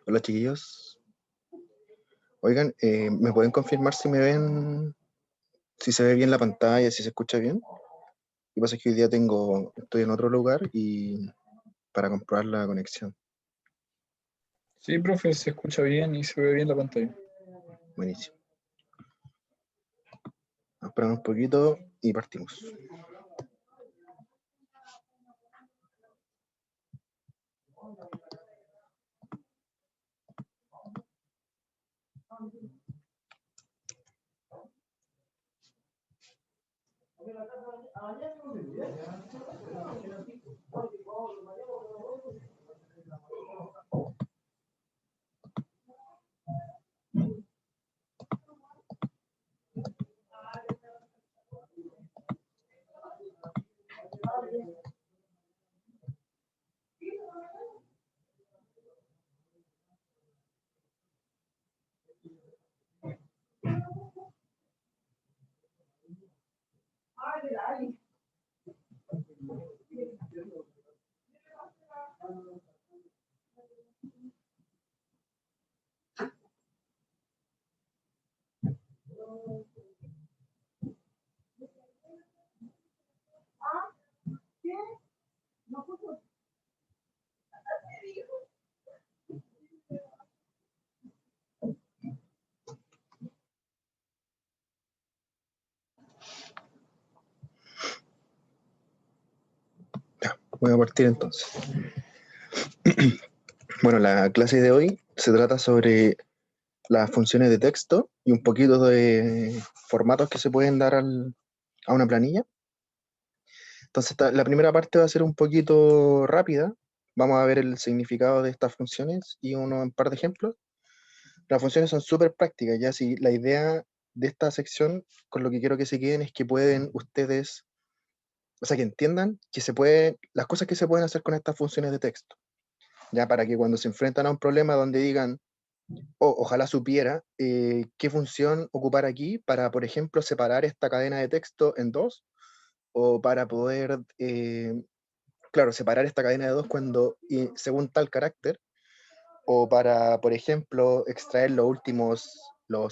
Hola chiquillos. Oigan, ¿me pueden confirmar si me ven, si se ve bien la pantalla, si se escucha bien? Lo que pasa es que hoy día estoy en otro lugar y para comprobar la conexión. Sí, profe, se escucha bien y se ve bien la pantalla. Buenísimo. Vamos a esperar un poquito y partimos. Ya, voy a partir entonces. Bueno, la clase de hoy se trata sobre las funciones de texto y un poquito de formatos que se pueden dar a una planilla. Entonces, la primera parte va a ser un poquito rápida. Vamos a ver el significado de estas funciones y un par de ejemplos. Las funciones son súper prácticas, ya si la idea de esta sección, con lo que quiero que se queden, es que pueden ustedes, o sea, que entiendan que las cosas que se pueden hacer con estas funciones de texto, ya para que cuando se enfrentan a un problema donde digan, ojalá supiera qué función ocupar aquí para, por ejemplo, separar esta cadena de texto en dos, o para poder, claro, separar esta cadena de dos según tal carácter, o para, por ejemplo, extraer los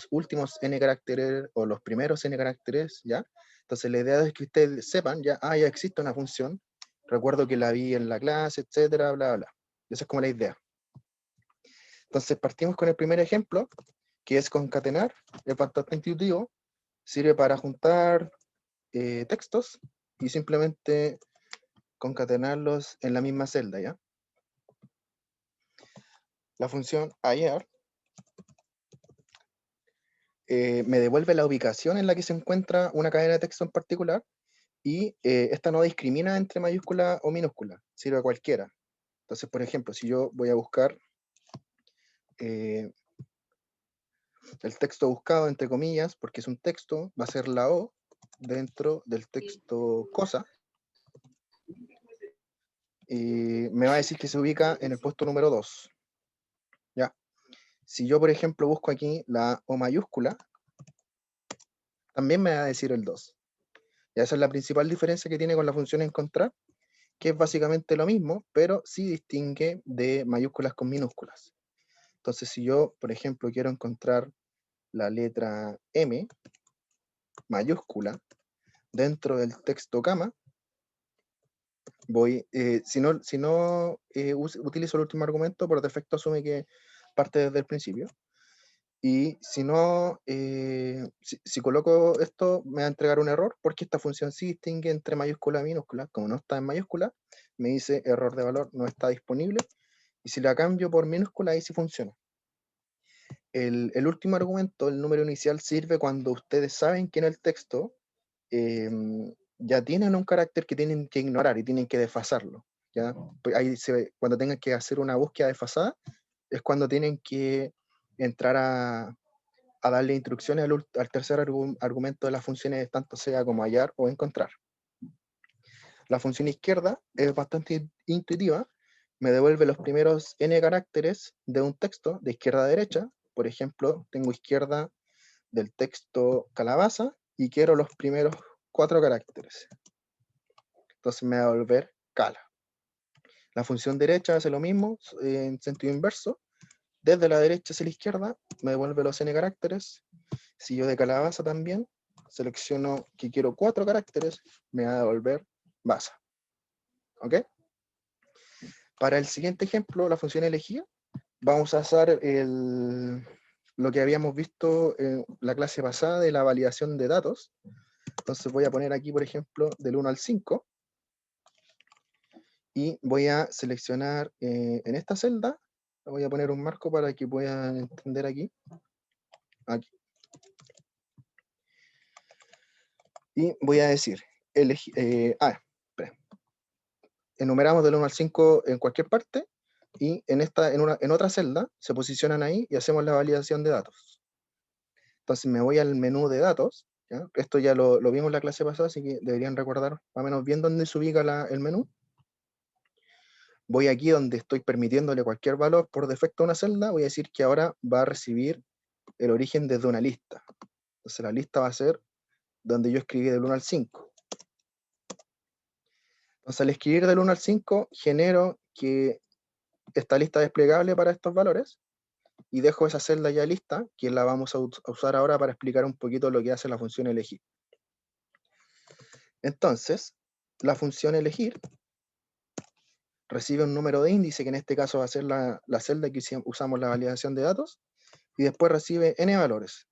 últimos n caracteres o los primeros n caracteres, ¿ya? Entonces la idea es que ustedes sepan, ya existe una función, recuerdo que la vi en la clase, etcétera, bla, bla. Esa es como la idea. Entonces partimos con el primer ejemplo, que es concatenar. Es bastante intuitivo, sirve para juntar textos y simplemente concatenarlos en la misma celda, ¿ya? La función ayer me devuelve la ubicación en la que se encuentra una cadena de texto en particular y esta no discrimina entre mayúscula o minúscula, sirve a cualquiera. Entonces, por ejemplo, si yo voy a buscar el texto buscado, entre comillas, porque es un texto, va a ser la O dentro del texto cosa, y me va a decir que se ubica en el puesto número 2. ¿Ya? Si yo, por ejemplo, busco aquí la O mayúscula, también me va a decir el 2. Y esa es la principal diferencia que tiene con la función encontrar, que es básicamente lo mismo, pero sí distingue de mayúsculas con minúsculas. Entonces, si yo, por ejemplo, quiero encontrar la letra M mayúscula dentro del texto cama, si no utilizo el último argumento, por defecto asume que parte desde el principio. Y si no, si coloco esto, me va a entregar un error, porque esta función sí distingue entre mayúscula y minúscula. Como no está en mayúscula, me dice error de valor, no está disponible. Y si la cambio por minúscula, ahí sí funciona. El último argumento, el número inicial, sirve cuando ustedes saben que en el texto ya tienen un carácter que tienen que ignorar y tienen que desfasarlo. ¿Ya? Ahí cuando tengan que hacer una búsqueda desfasada, es cuando tienen que entrar a darle instrucciones al tercer argumento de las funciones, tanto sea como hallar o encontrar. La función izquierda es bastante intuitiva, me devuelve los primeros n caracteres de un texto de izquierda a derecha, por ejemplo, tengo izquierda del texto calabaza y quiero los primeros 4 caracteres. Entonces me va a devolver cala. La función derecha hace lo mismo en sentido inverso. Desde la derecha hacia la izquierda me devuelve los n caracteres. Si yo de calabaza también selecciono que quiero 4 caracteres, me va a devolver baza. ¿Ok? Para el siguiente ejemplo, la función elegida, vamos a usar lo que habíamos visto en la clase pasada de la validación de datos. Entonces voy a poner aquí, por ejemplo, del 1 al 5. Y voy a seleccionar en esta celda, voy a poner un marco para que puedan entender aquí. Aquí. Y voy a decir, enumeramos del 1 al 5 en cualquier parte, y en otra celda se posicionan ahí y hacemos la validación de datos. Entonces me voy al menú de datos, ¿ya? Esto ya lo vimos en la clase pasada, así que deberían recordar más o menos bien dónde se ubica el menú. Voy aquí donde estoy permitiéndole cualquier valor por defecto a una celda, voy a decir que ahora va a recibir el origen desde una lista. Entonces la lista va a ser donde yo escribí del 1 al 5. Entonces al escribir del 1 al 5, genero que esta lista desplegable para estos valores, y dejo esa celda ya lista, que la vamos a usar ahora para explicar un poquito lo que hace la función elegir. Entonces, la función elegir recibe un número de índice, que en este caso va a ser la celda que usamos la validación de datos, y después recibe n valores.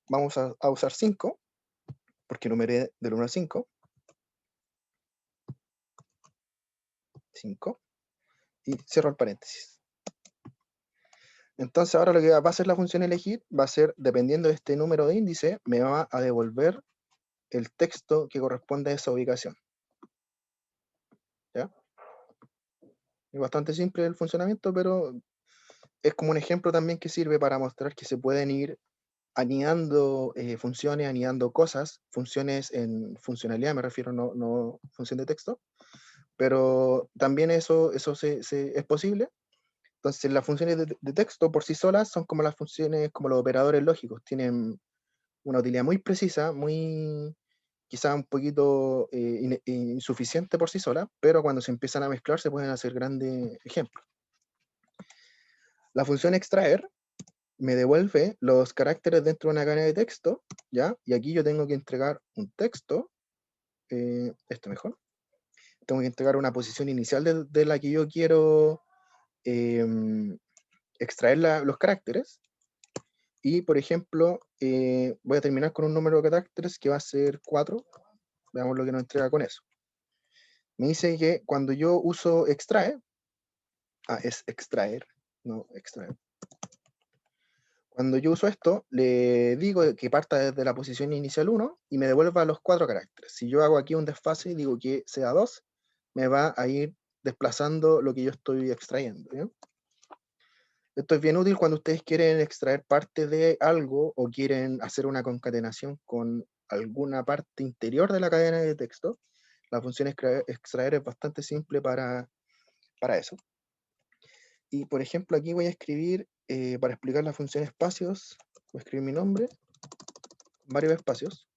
Vamos a usar 5, porque numeré del 1 al 5. 5. Y cierro el paréntesis. Entonces ahora lo que va a hacer la función elegir va a ser, dependiendo de este número de índice, me va a devolver el texto que corresponde a esa ubicación. ¿Ya? Es bastante simple el funcionamiento, pero es como un ejemplo también que sirve para mostrar que se pueden ir anidando funciones, anidando cosas, funciones en funcionalidad, me refiero, no función de texto, pero también eso es posible. Entonces las funciones de texto por sí solas son como las funciones, como los operadores lógicos, tienen una utilidad muy precisa, quizá un poquito insuficiente por sí sola, pero cuando se empiezan a mezclar se pueden hacer grandes ejemplos. La función extraer me devuelve los caracteres dentro de una cadena de texto, ¿ya? Y aquí yo tengo que entregar un texto, esto mejor, tengo que entregar una posición inicial de la que yo quiero extraer los caracteres, y por ejemplo, voy a terminar con un número de caracteres que va a ser 4, veamos lo que nos entrega con eso. Me dice que cuando yo uso extrae, es extraer, no extraer. Cuando yo uso esto, le digo que parta desde la posición inicial 1 y me devuelva los 4 caracteres. Si yo hago aquí un desfase y digo que sea 2, me va a ir desplazando lo que yo estoy extrayendo, ¿ya? Esto es bien útil cuando ustedes quieren extraer parte de algo o quieren hacer una concatenación con alguna parte interior de la cadena de texto. La función extraer es bastante simple para eso. Y por ejemplo, aquí voy a escribir, para explicar la función espacios, voy a escribir mi nombre, varios espacios.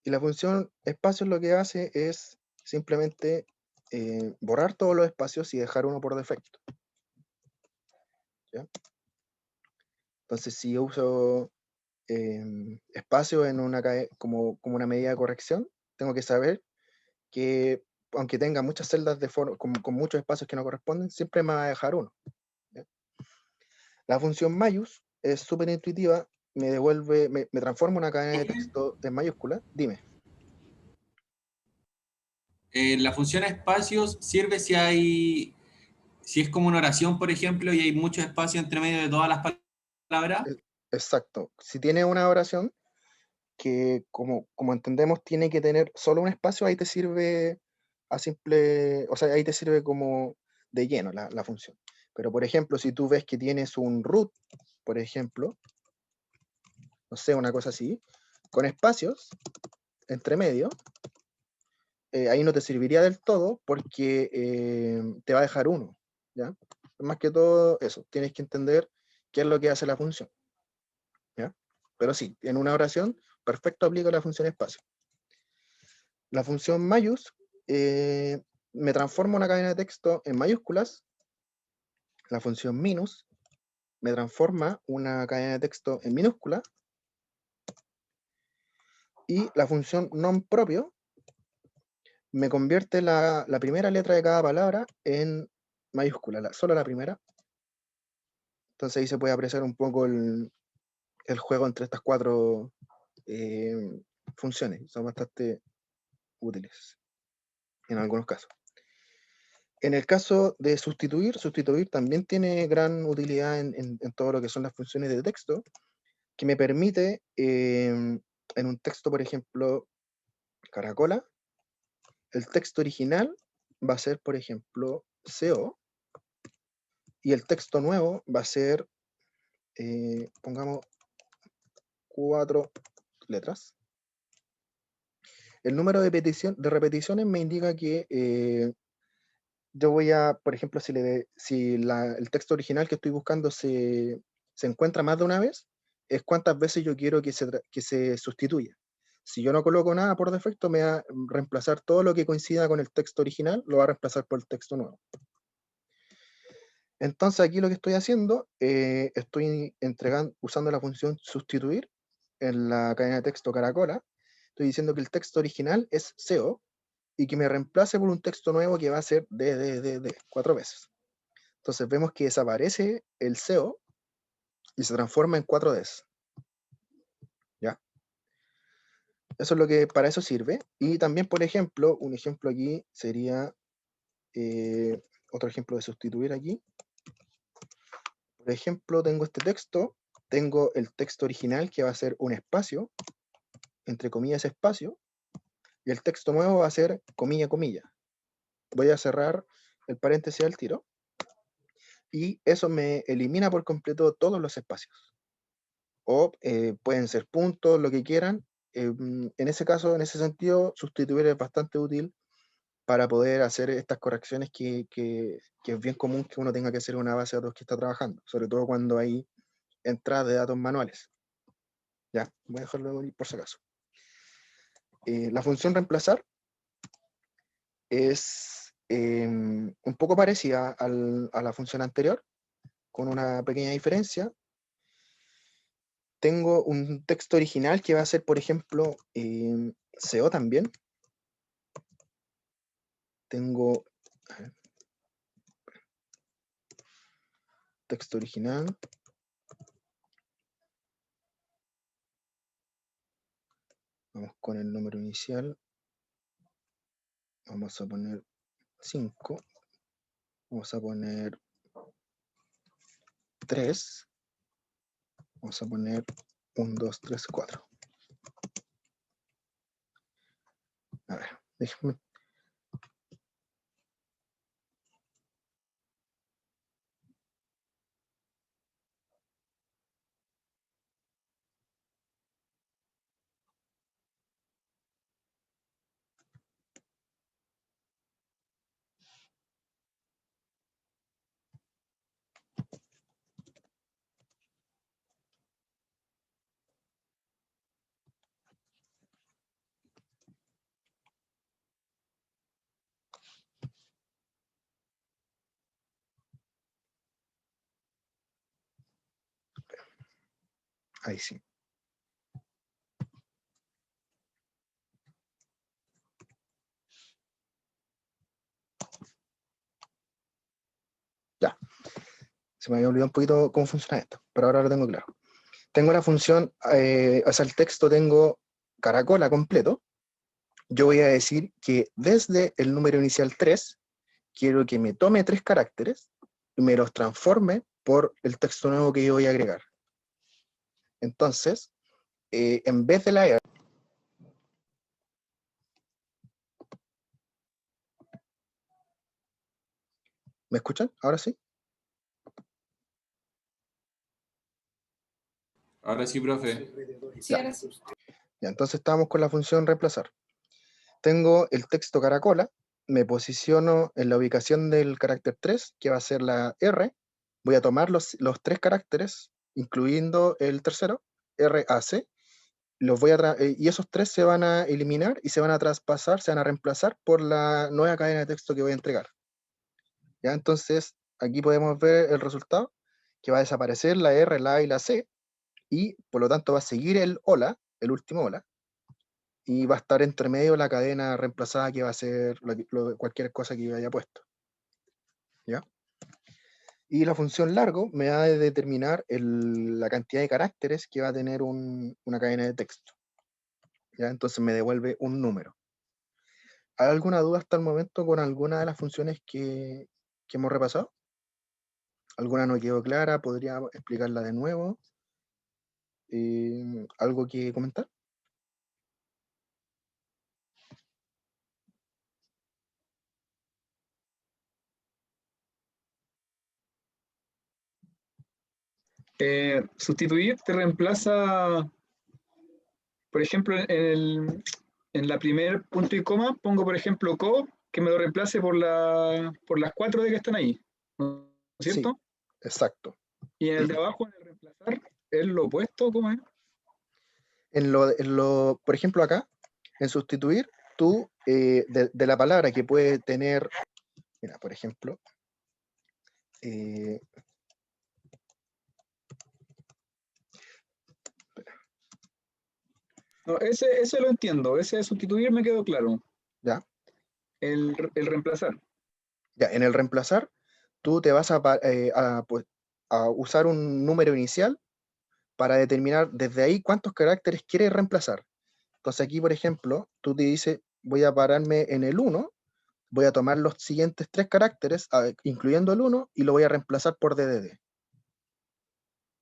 Y la función espacios lo que hace es simplemente borrar todos los espacios y dejar uno por defecto. ¿Ya? Entonces, si yo uso espacio en como una medida de corrección, tengo que saber que, aunque tenga muchas celdas con muchos espacios que no corresponden, siempre me va a dejar uno. ¿Ya? La función mayús es súper intuitiva, me transforma una cadena de texto en mayúscula. Dime. La función espacios sirve si es como una oración, por ejemplo, y hay mucho espacio entre medio de todas las palabras. Exacto. Si tiene una oración que, como entendemos, tiene que tener solo un espacio, ahí te sirve ahí te sirve como de lleno la función. Pero, por ejemplo, si tú ves que tienes un root, por ejemplo, no sé, una cosa así, con espacios entre medio, ahí no te serviría del todo porque te va a dejar uno, ¿ya? Más que todo eso, tienes que entender qué es lo que hace la función. ¿Ya? Pero sí, en una oración, perfecto aplico la función espacio. La función mayús me transforma una cadena de texto en mayúsculas. La función minus me transforma una cadena de texto en minúscula. Y la función non propio me convierte la primera letra de cada palabra en mayúscula, solo la primera. Entonces ahí se puede apreciar un poco el juego entre estas cuatro funciones. Son bastante útiles en algunos casos. En el caso de sustituir también tiene gran utilidad en todo lo que son las funciones de texto, que me permite, en un texto, por ejemplo, caracola, el texto original va a ser, por ejemplo, CO, y el texto nuevo va a ser, pongamos, 4 letras. El número de repeticiones me indica que yo voy a, por ejemplo, si el texto original que estoy buscando se encuentra más de una vez, es cuántas veces yo quiero que se sustituya. Si yo no coloco nada por defecto, me va a reemplazar todo lo que coincida con el texto original, lo va a reemplazar por el texto nuevo. Entonces aquí lo que estoy haciendo, estoy usando la función sustituir en la cadena de texto caracola. Estoy diciendo que el texto original es CO y que me reemplace por un texto nuevo que va a ser D 4 veces. Entonces vemos que desaparece el CO y se transforma en 4 Ds. ¿Ya? Eso es lo que para eso sirve. Y también, por ejemplo, un ejemplo aquí sería, otro ejemplo de sustituir aquí. Por ejemplo, tengo este texto, tengo el texto original que va a ser un espacio, entre comillas espacio, y el texto nuevo va a ser comilla, comilla. Voy a cerrar el paréntesis al tiro, y eso me elimina por completo todos los espacios. O pueden ser puntos, lo que quieran. En ese caso, en ese sentido, sustituir es bastante útil para poder hacer estas correcciones que es bien común que uno tenga que hacer en una base de datos que está trabajando, sobre todo cuando hay entradas de datos manuales. Ya, voy a dejarlo por si acaso. La función reemplazar es un poco parecida a la función anterior, con una pequeña diferencia. Tengo un texto original que va a ser, por ejemplo, CO también. Tengo texto original. Vamos con el número inicial. Vamos a poner 5. Vamos a poner 3. Vamos a poner 1, 2, 3, 4. A ver, déjame. Ahí sí. Ya. Se me había olvidado un poquito cómo funciona esto, pero ahora lo tengo claro. Tengo la función, o sea, el texto tengo caracola completo. Yo voy a decir que desde el número inicial 3, quiero que me tome 3 caracteres y me los transforme por el texto nuevo que yo voy a agregar. Entonces, en vez de la R, ¿me escuchan? ¿Ahora sí? Ahora sí, profe. Sí, ahora sí. Ya, entonces estamos con la función reemplazar. Tengo el texto caracola, me posiciono en la ubicación del carácter 3, que va a ser la R, voy a tomar los 3 caracteres, incluyendo el tercero, RAC, y esos 3 se van a eliminar y se van a traspasar, se van a reemplazar por la nueva cadena de texto que voy a entregar. ¿Ya? Entonces, aquí podemos ver el resultado, que va a desaparecer la R, la A y la C, y por lo tanto va a seguir el hola, el último hola, y va a estar entre medio la cadena reemplazada que va a ser cualquier cosa que yo haya puesto. ¿Ya? Y la función largo me va a determinar la cantidad de caracteres que va a tener una cadena de texto. ¿Ya? Entonces me devuelve un número. ¿Hay alguna duda hasta el momento con alguna de las funciones que hemos repasado? ¿Alguna no quedó clara? ¿Podría explicarla de nuevo? ¿Algo que comentar? Sustituir te reemplaza, por ejemplo, en la primer punto y coma, pongo, por ejemplo, co, que me lo reemplace por las 4 de que están ahí, ¿no es Sí, cierto? exacto. Y en el de abajo, en el reemplazar, es lo opuesto, ¿cómo es? Por ejemplo, acá, en sustituir, tú, de la palabra que puede tener, mira, por ejemplo, No, ese lo entiendo, ese de sustituir me quedó claro. ¿ya? El reemplazar. Ya, en el reemplazar, tú te vas pues, a usar un número inicial para determinar desde ahí cuántos caracteres quieres reemplazar. Entonces aquí, por ejemplo, tú te dices, voy a pararme en el 1, voy a tomar los siguientes 3 caracteres, incluyendo el 1, y lo voy a reemplazar por DDD.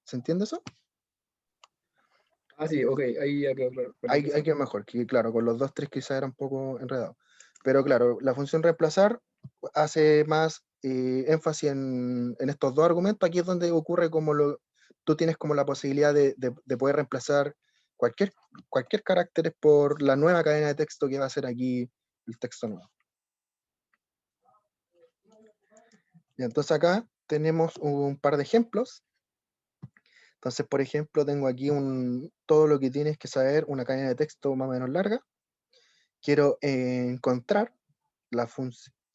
¿Se entiende eso? Ah, sí, ok, ahí ya quedó claro. Hay que mejor, que claro, con los 2, 3 quizás era un poco enredado. Pero claro, la función reemplazar hace más énfasis en estos 2 argumentos. Aquí es donde ocurre tú tienes como la posibilidad de poder reemplazar cualquier carácter por la nueva cadena de texto que va a ser aquí el texto nuevo. Y entonces acá tenemos un par de ejemplos. Entonces, por ejemplo, tengo aquí todo lo que tienes que saber, una cadena de texto más o menos larga. Quiero encontrar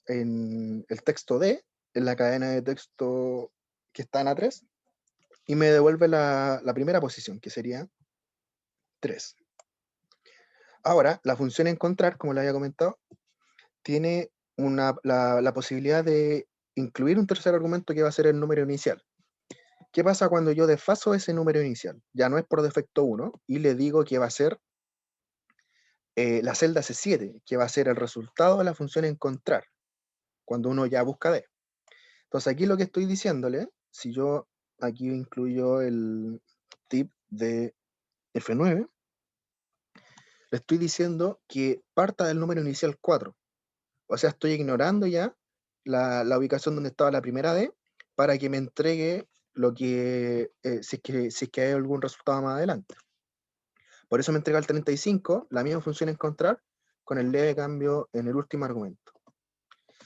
en el texto D, en la cadena de texto que está en A3, y me devuelve la primera posición, que sería 3. Ahora, la función encontrar, como le había comentado, tiene la posibilidad de incluir un tercer argumento que va a ser el número inicial. ¿Qué pasa cuando yo desfaso ese número inicial? Ya no es por defecto 1, y le digo que va a ser la celda C7, que va a ser el resultado de la función encontrar, cuando uno ya busca D. Entonces aquí lo que estoy diciéndole, si yo aquí incluyo el tip de F9, le estoy diciendo que parta del número inicial 4. O sea, estoy ignorando ya la ubicación donde estaba la primera D para que me entregue lo que, si es que hay algún resultado más adelante. Por eso me entrega el 35, la misma función encontrar, con el leve cambio en el último argumento.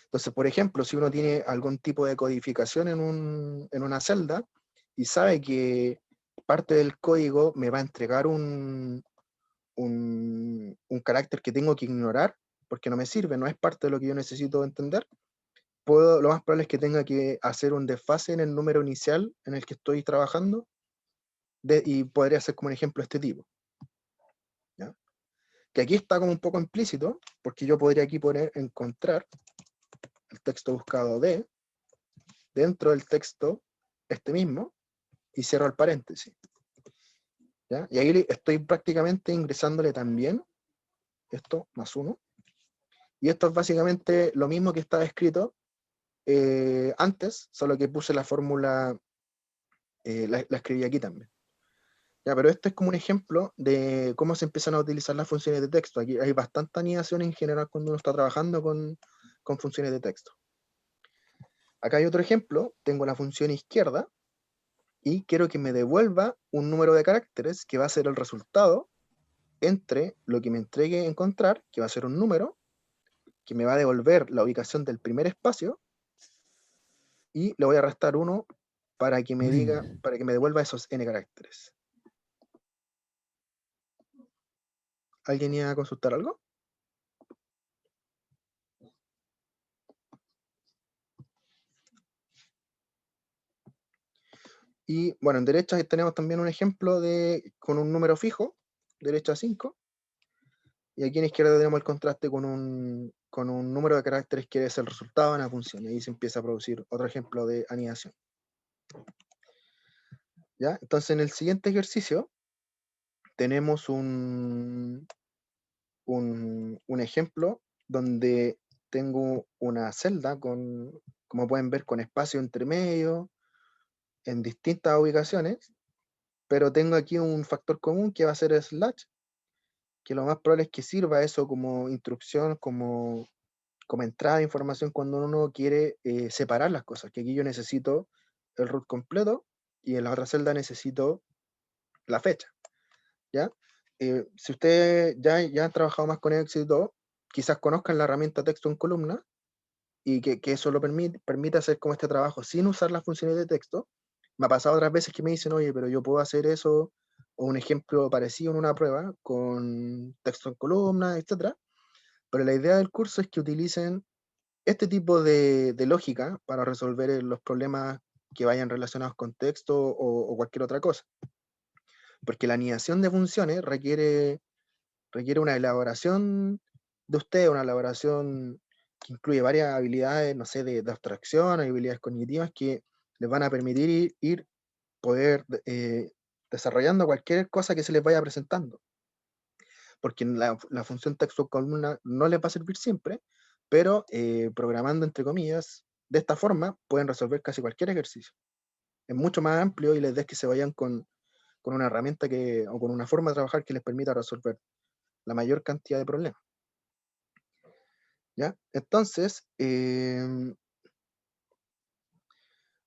Entonces, por ejemplo, si uno tiene algún tipo de codificación en una celda y sabe que parte del código me va a entregar un carácter que tengo que ignorar porque no me sirve, no es parte de lo que yo necesito entender, lo más probable es que tenga que hacer un desfase en el número inicial en el que estoy trabajando y podría ser como un ejemplo este tipo. ¿Ya? Que aquí está como un poco implícito, porque yo podría aquí poner encontrar el texto buscado de dentro del texto este mismo y cierro el paréntesis. ¿Ya? Y ahí estoy prácticamente ingresándole también esto más 1. Y esto es básicamente lo mismo que estaba escrito antes, solo que puse la fórmula, la escribí aquí también. Ya, pero este es como un ejemplo de cómo se empiezan a utilizar las funciones de texto. Aquí hay bastante anidación en general cuando uno está trabajando con funciones de texto. Acá hay otro ejemplo, tengo la función izquierda, y quiero que me devuelva un número de caracteres que va a ser el resultado entre lo que me entregue encontrar, que va a ser un número, que me va a devolver la ubicación del primer espacio, y le voy a restar 1 para que me diga, para que me devuelva esos n caracteres. ¿Alguien iba a consultar algo? Y bueno, en derecha tenemos también un ejemplo con un número fijo, derecha 5, y aquí en izquierda tenemos el contraste con un número de caracteres que es el resultado de una función, y ahí se empieza a producir otro ejemplo de anidación. ¿Ya? Entonces en el siguiente ejercicio tenemos un ejemplo donde tengo una celda como pueden ver, con espacio entre medio, en distintas ubicaciones, pero tengo aquí un factor común que va a ser el slash, que lo más probable es que sirva eso como instrucción, como entrada de información cuando uno quiere separar las cosas, que aquí yo necesito el root completo y en la otra celda necesito la fecha, ¿ya? Si ustedes ya han trabajado más con Excel y todo, quizás conozcan la herramienta texto en columna y que eso lo permite hacer como este trabajo sin usar las funciones de texto. Me ha pasado otras veces que me dicen, oye, pero yo puedo hacer eso, o un ejemplo parecido en una prueba, con texto en columna, etc. Pero la idea del curso es que utilicen este tipo de lógica para resolver los problemas que vayan relacionados con texto o cualquier otra cosa. Porque la anidación de funciones requiere una elaboración de usted, una elaboración que incluye varias habilidades, no sé, de abstracción, habilidades cognitivas que les van a permitir poder desarrollando cualquier cosa que se les vaya presentando. Porque la función texto columna no les va a servir siempre, pero programando entre comillas, de esta forma pueden resolver casi cualquier ejercicio. Es mucho más amplio y la idea es que se vayan con una herramienta o con una forma de trabajar que les permita resolver la mayor cantidad de problemas. ¿Ya? Entonces,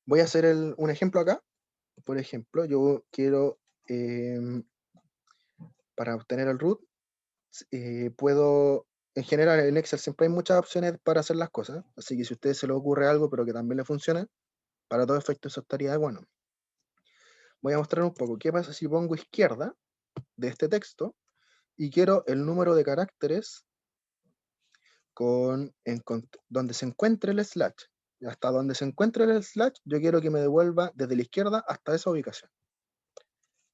voy a hacer un ejemplo acá. Por ejemplo, yo quiero, para obtener el root, puedo, en general en Excel siempre hay muchas opciones para hacer las cosas, así que si a usted se le ocurre algo pero que también le funcione, para todo efecto eso estaría bueno. Voy a mostrar un poco qué pasa si pongo izquierda de este texto y quiero el número de caracteres donde se encuentre el slash. Hasta donde se encuentre el slash, yo quiero que me devuelva desde la izquierda hasta esa ubicación.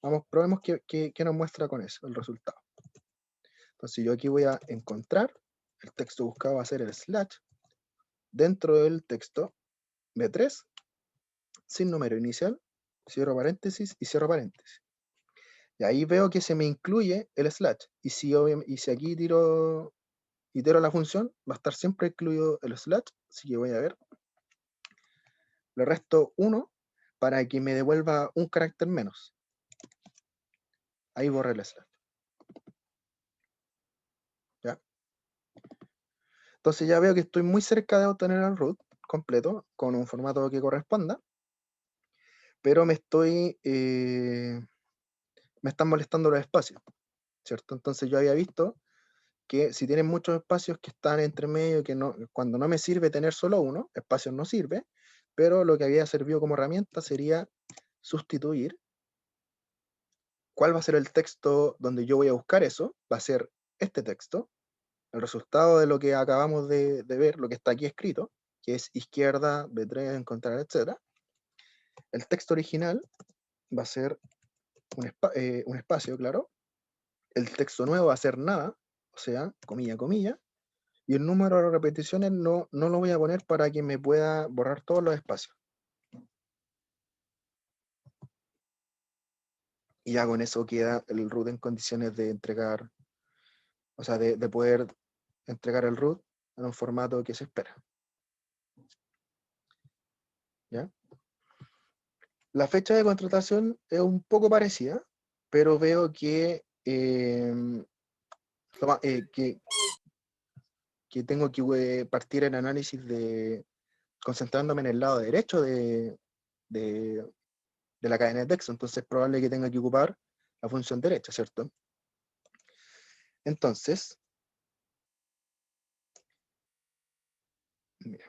Vamos, probemos qué nos muestra con eso, el resultado. Entonces yo aquí voy a encontrar, el texto buscado va a ser el slash, dentro del texto B3, sin número inicial, cierro paréntesis y cierro paréntesis. Y ahí veo que se me incluye el slash. Y si aquí itero la función, va a estar siempre incluido el slash, así que voy a ver. Le resto 1 para que me devuelva un carácter menos. Ahí borré el slash. ¿Ya? Entonces ya veo que estoy muy cerca de obtener el root completo, con un formato que corresponda, pero me están molestando los espacios, ¿cierto? Entonces yo había visto que si tienen muchos espacios que están entre medio, cuando no me sirve tener solo uno, espacios no sirve, pero lo que había servido como herramienta sería sustituir. ¿Cuál va a ser el texto donde yo voy a buscar eso? Va a ser este texto, el resultado de lo que acabamos de ver, lo que está aquí escrito, que es izquierda, B3, encontrar, etc. El texto original va a ser un espacio, claro. El texto nuevo va a ser nada, o sea, comilla, comilla. Y el número de repeticiones no lo voy a poner para que me pueda borrar todos los espacios. Y ya con eso queda el root en condiciones de entregar, o sea, de poder entregar el root en un formato que se espera. ¿Ya? La fecha de contratación es un poco parecida, pero veo que tengo que partir el análisis concentrándome en el lado derecho de la cadena de texto, entonces es probable que tenga que ocupar la función derecha, ¿cierto? Entonces, mira,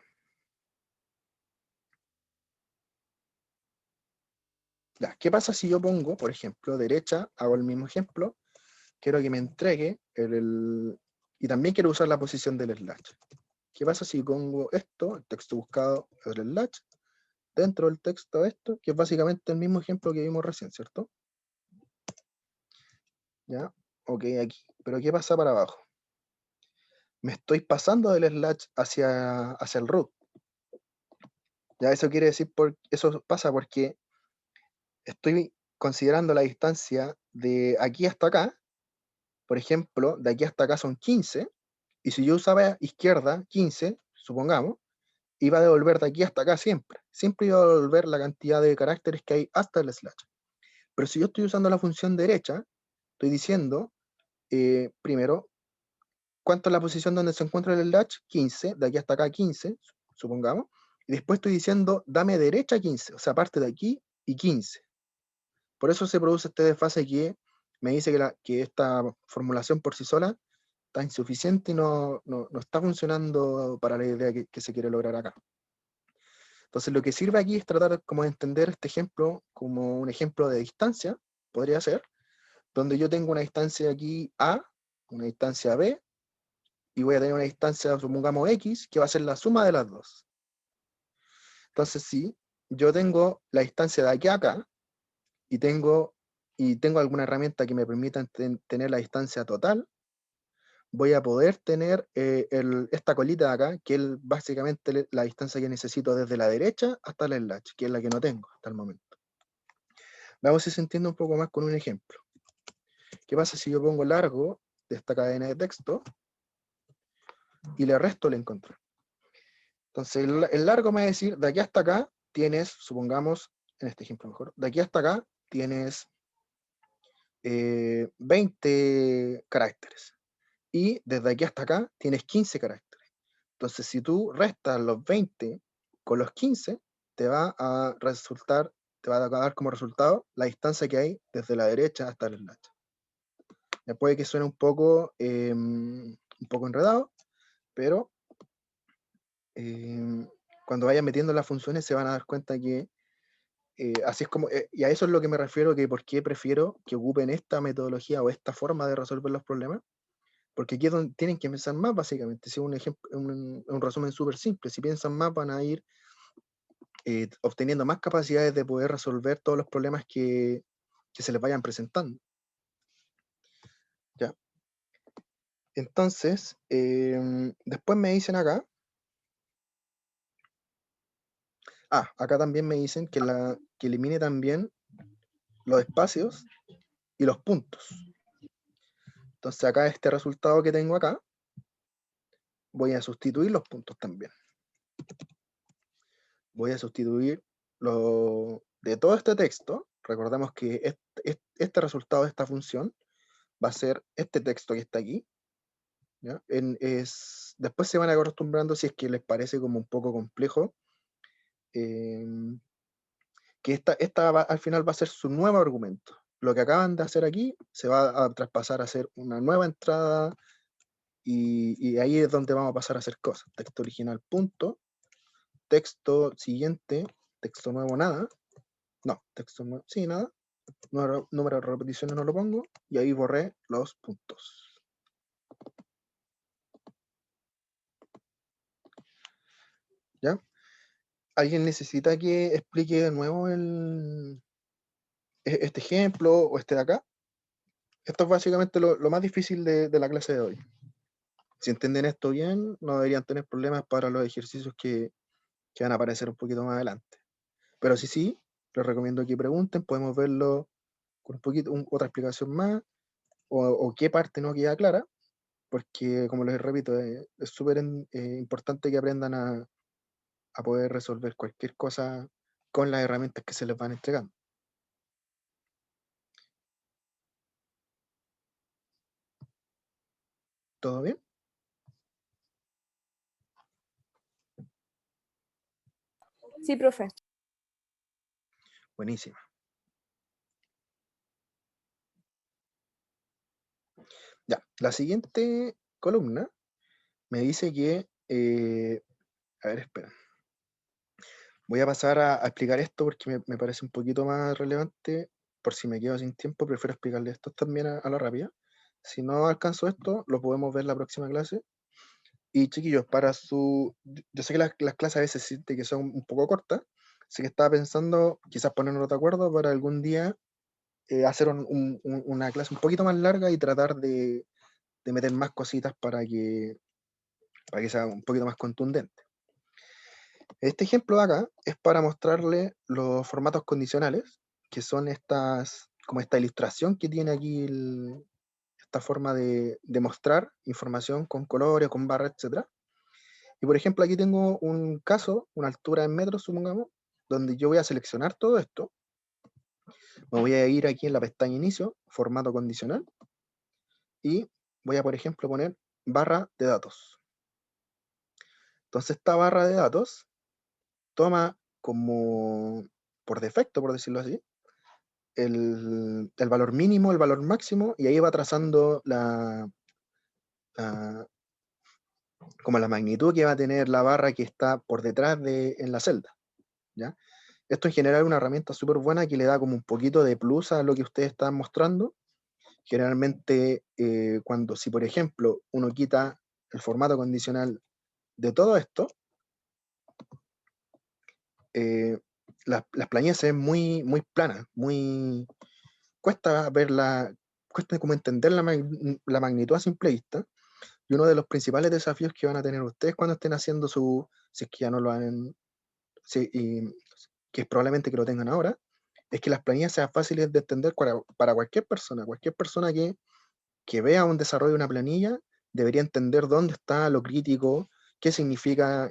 Ya, ¿qué pasa si yo pongo, por ejemplo, derecha, hago el mismo ejemplo, quiero que me entregue y también quiero usar la posición del slash. ¿Qué pasa si pongo esto, el texto buscado, el slash, dentro del texto esto, que es básicamente el mismo ejemplo que vimos recién, ¿cierto? Ya, ok, aquí. Pero ¿qué pasa para abajo? Me estoy pasando del slash hacia el root. Ya, eso quiere decir, eso pasa porque estoy considerando la distancia de aquí hasta acá. Por ejemplo, de aquí hasta acá son 15, y si yo usaba izquierda 15, supongamos, iba a devolver de aquí hasta acá siempre. Siempre iba a devolver la cantidad de caracteres que hay hasta el slash. Pero si yo estoy usando la función derecha, estoy diciendo, primero, ¿cuánto es la posición donde se encuentra el slash? 15, de aquí hasta acá 15, supongamos. Y después estoy diciendo, dame derecha 15, o sea, parte de aquí y 15. Por eso se produce este desfase que me dice que esta formulación por sí sola está insuficiente y no está funcionando para la idea que se quiere lograr acá. Entonces lo que sirve aquí es tratar como de entender este ejemplo como un ejemplo de distancia, podría ser, donde yo tengo una distancia aquí A, una distancia B, y voy a tener una distancia, supongamos X, que va a ser la suma de las dos. Entonces si yo tengo la distancia de aquí a acá, y tengo alguna herramienta que me permita tener la distancia total, voy a poder tener esta colita de acá, que es básicamente la distancia que necesito desde la derecha hasta el slash, que es la que no tengo hasta el momento. Vamos si se entiende un poco más con un ejemplo. ¿Qué pasa si yo pongo largo de esta cadena de texto y le resto el encontrar? Entonces el largo me va a decir, de aquí hasta acá tienes, supongamos, en este ejemplo mejor, de aquí hasta acá tienes 20 caracteres. Y desde aquí hasta acá tienes 15 caracteres. Entonces, si tú restas los 20 con los 15, te va a dar como resultado la distancia que hay desde la derecha hasta el slash. Ya puede que suene un poco enredado, pero cuando vayan metiendo las funciones se van a dar cuenta que así es como, y a eso es lo que me refiero, que por qué prefiero que ocupen esta metodología o esta forma de resolver los problemas, porque aquí es donde tienen que pensar más, básicamente. Si un ejemplo, un resumen súper simple, si piensan más van a ir obteniendo más capacidades de poder resolver todos los problemas que se les vayan presentando. ¿Ya? Entonces, después me dicen acá, acá también me dicen que elimine también los espacios y los puntos. Entonces acá este resultado que tengo acá, voy a sustituir los puntos también. Voy a sustituir de todo este texto. Recordemos que este resultado de esta función va a ser este texto que está aquí. ¿Ya? Después se van acostumbrando, si es que les parece como un poco complejo, que al final va a ser su nuevo argumento. Lo que acaban de hacer aquí se va a traspasar a ser una nueva entrada, y ahí es donde vamos a pasar a hacer cosas. Texto original punto, texto siguiente, texto nuevo nada, no, texto nuevo, sí, nada, número de repeticiones no lo pongo, y ahí borré los puntos. ¿Ya? ¿Alguien necesita que explique de nuevo este ejemplo o este de acá? Esto es básicamente lo más difícil de la clase de hoy. Si entienden esto bien, no deberían tener problemas para los ejercicios que van a aparecer un poquito más adelante. Pero sí, les recomiendo que pregunten, podemos verlo con un poquito, otra explicación más, o qué parte no queda clara, porque como les repito, es súper importante que aprendan a poder resolver cualquier cosa con las herramientas que se les van entregando. ¿Todo bien? Sí, profe. Buenísima. Ya, la siguiente columna me dice que, a ver, espera. Voy a pasar a explicar esto porque me parece un poquito más relevante. Por si me quedo sin tiempo, prefiero explicarle esto también a la rápida. Si no alcanzo esto, lo podemos ver la próxima clase. Y chiquillos, yo sé que las clases a veces sienten que son un poco cortas, así que estaba pensando quizás ponernos de acuerdo para algún día hacer una clase un poquito más larga y tratar de meter más cositas para que sea un poquito más contundente. Este ejemplo de acá es para mostrarle los formatos condicionales, que son como esta ilustración que tiene aquí esta forma de mostrar información con colores, con barras, etc. Y por ejemplo, aquí tengo un caso, una altura en metros, supongamos, donde yo voy a seleccionar todo esto. Me voy a ir aquí en la pestaña inicio, formato condicional, y voy a, por ejemplo, poner barra de datos. Entonces, esta barra de datos toma como por defecto, por decirlo así, el valor mínimo, el valor máximo, y ahí va trazando como la magnitud que va a tener la barra que está por detrás en la celda, ¿ya? Esto en general es una herramienta súper buena que le da como un poquito de plus a lo que ustedes están mostrando. Generalmente, si por ejemplo uno quita el formato condicional de todo esto, las planillas se ven muy, muy planas, cuesta cuesta como entender la magnitud a simple vista. Y uno de los principales desafíos que van a tener ustedes cuando estén haciendo si es que ya no lo han, que es probablemente que lo tengan ahora, es que las planillas sean fáciles de entender para cualquier persona que vea un desarrollo de una planilla, debería entender dónde está lo crítico, qué significa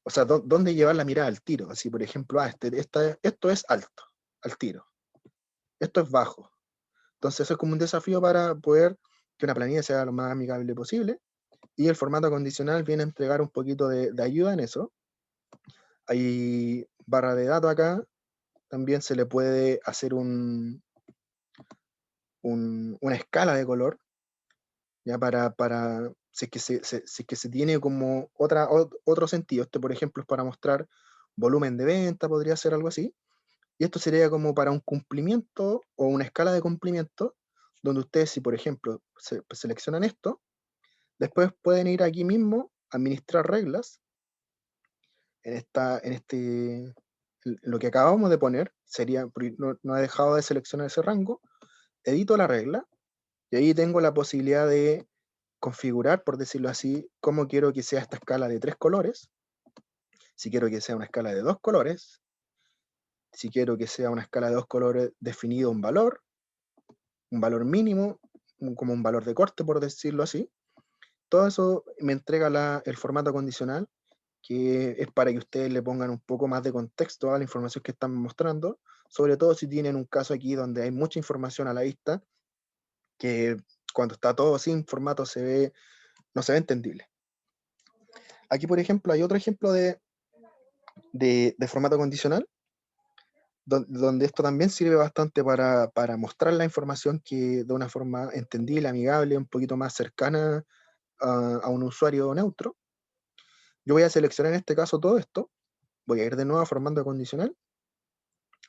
o sea, dónde llevar la mirada al tiro. Así, por ejemplo, esto es alto, al tiro, esto es bajo. Entonces, eso es como un desafío para poder que una planilla sea lo más amigable posible, y el formato condicional viene a entregar un poquito de ayuda en eso. Hay barra de datos acá, también se le puede hacer una escala de color, ya si es que se tiene como otro sentido. Esto, por ejemplo, es para mostrar volumen de venta, podría ser algo así. Y esto sería como para un cumplimiento o una escala de cumplimiento, donde ustedes, si por ejemplo seleccionan esto, después pueden ir aquí mismo, administrar reglas, lo que acabamos de poner, sería, no he dejado de seleccionar ese rango, edito la regla, y ahí tengo la posibilidad de configurar, por decirlo así, cómo quiero que sea esta escala de 3 colores, si quiero que sea una escala de 2 colores, si quiero que sea una escala de 2 colores definido un valor mínimo, como un valor de corte, por decirlo así. Todo eso me entrega el formato condicional, que es para que ustedes le pongan un poco más de contexto a la información que están mostrando, sobre todo si tienen un caso aquí donde hay mucha información a la vista, que cuando está todo sin formato no se ve entendible. Aquí, por ejemplo, hay otro ejemplo de formato condicional, donde esto también sirve bastante para mostrar la información de una forma entendible, amigable, un poquito más cercana a un usuario neutro. Yo voy a seleccionar en este caso todo esto, voy a ir de nuevo a formato condicional,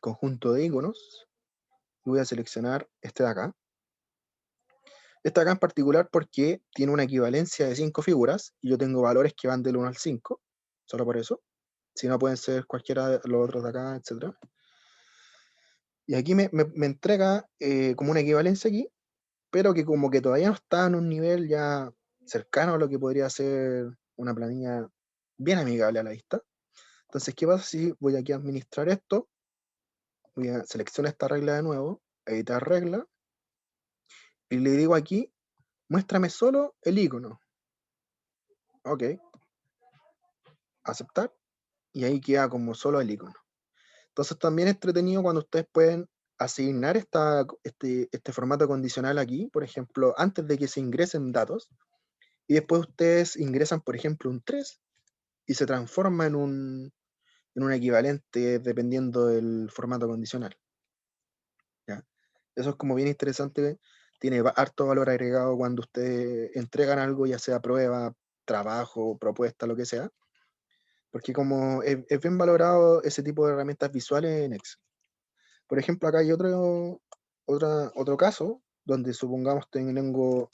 conjunto de iconos, y voy a seleccionar este de acá. Este de acá en particular porque tiene una equivalencia de 5 figuras, y yo tengo valores que van del 1 al 5, solo por eso. Si no, pueden ser cualquiera de los otros de acá, etc. Y aquí me entrega como una equivalencia aquí, pero que como que todavía no está en un nivel ya cercano a lo que podría ser una planilla bien amigable a la vista. Entonces, ¿qué pasa si voy aquí a administrar esto? Voy a seleccionar esta regla de nuevo, editar regla, y le digo aquí, muéstrame solo el icono. Ok. Aceptar, y ahí queda como solo el icono. Entonces también es entretenido cuando ustedes pueden asignar este formato condicional aquí, por ejemplo, antes de que se ingresen datos, y después ustedes ingresan, por ejemplo, un 3, y se transforma en un equivalente dependiendo del formato condicional. ¿Ya? Eso es como bien interesante, tiene harto valor agregado cuando ustedes entregan algo, ya sea prueba, trabajo, propuesta, lo que sea, porque como es bien valorado ese tipo de herramientas visuales en Excel. Por ejemplo, acá hay otro caso, donde supongamos tengo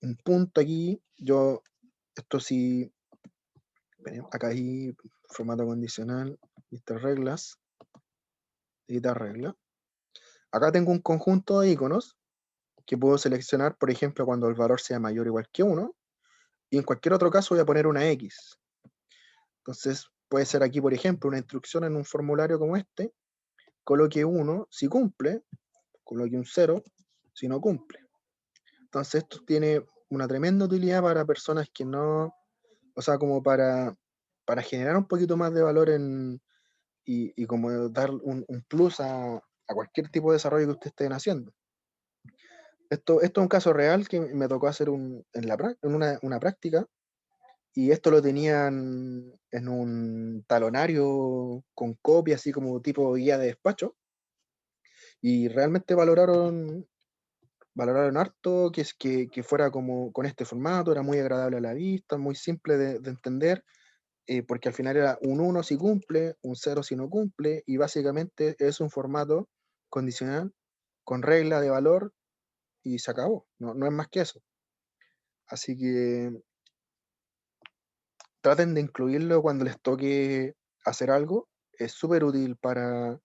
un punto aquí, esto sí, acá hay formato condicional, listas reglas, editar regla. Acá tengo un conjunto de iconos que puedo seleccionar, por ejemplo, cuando el valor sea mayor o igual que 1, y en cualquier otro caso voy a poner una X. Entonces, puede ser aquí, por ejemplo, una instrucción en un formulario como este, coloque 1 si cumple, coloque un 0 si no cumple. Entonces, esto tiene una tremenda utilidad para personas que no, o sea, como para generar un poquito más de valor y como dar un plus a cualquier tipo de desarrollo que ustedes estén haciendo. Esto es un caso real que me tocó hacer en una práctica, y esto lo tenían en un talonario con copia, así como tipo guía de despacho, y realmente valoraron harto que fuera como con este formato, era muy agradable a la vista, muy simple de entender, porque al final era un 1 si cumple, un 0 si no cumple, y básicamente es un formato condicional con regla de valor y se acabó, no es más que eso. Así que traten de incluirlo cuando les toque hacer algo, es súper útil para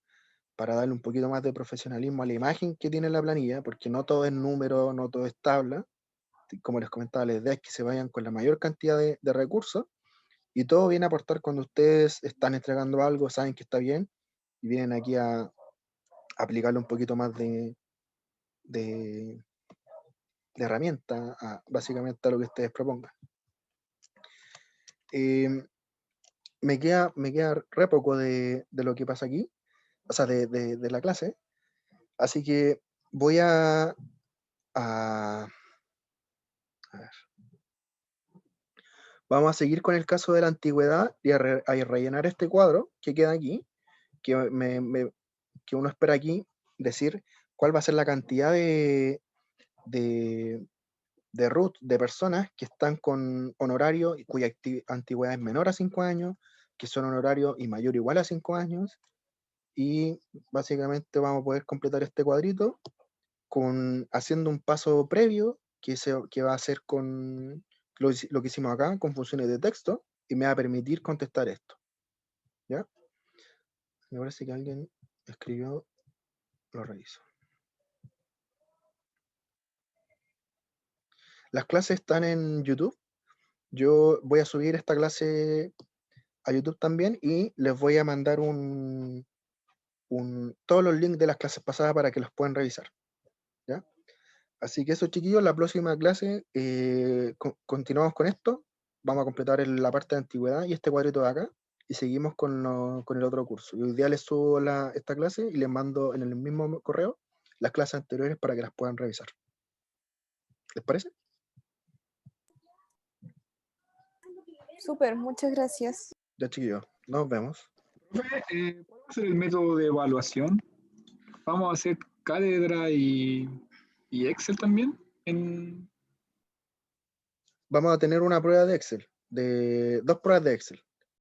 darle un poquito más de profesionalismo a la imagen que tiene la planilla, porque no todo es número, no todo es tabla. Como les comentaba, la idea es que se vayan con la mayor cantidad de recursos, y todo viene a aportar cuando ustedes están entregando algo, saben que está bien, y vienen aquí a aplicarle un poquito más de herramienta, básicamente a lo que ustedes propongan. Me queda re poco de lo que pasa aquí, o sea, de la clase, así que voy a ver. Vamos a seguir con el caso de la antigüedad y a rellenar este cuadro que queda aquí, que, que uno espera aquí decir cuál va a ser la cantidad de root de personas que están con honorario y cuya antigüedad es menor a 5 años, que son honorario y mayor o igual a 5 años, y básicamente vamos a poder completar este cuadrito haciendo un paso previo que va a hacer con lo que hicimos acá, con funciones de texto, y me va a permitir contestar esto. ¿Ya? Me parece que alguien escribió, lo reviso. Las clases están en YouTube. Yo voy a subir esta clase a YouTube también, y les voy a mandar todos los links de las clases pasadas para que los puedan revisar. ¿Ya? Así que eso, chiquillos, la próxima clase continuamos con esto. Vamos a completar la parte de antigüedad y este cuadrito de acá, y seguimos con el otro curso. Y hoy día les subo esta clase y les mando en el mismo correo las clases anteriores para que las puedan revisar. ¿Les parece? Súper, muchas gracias. Ya, chiquillos, nos vemos. Profe, ¿cuál va a ser el método de evaluación? ¿Vamos a hacer cátedra y Excel también? Vamos a tener una prueba de Excel, 2 pruebas de Excel.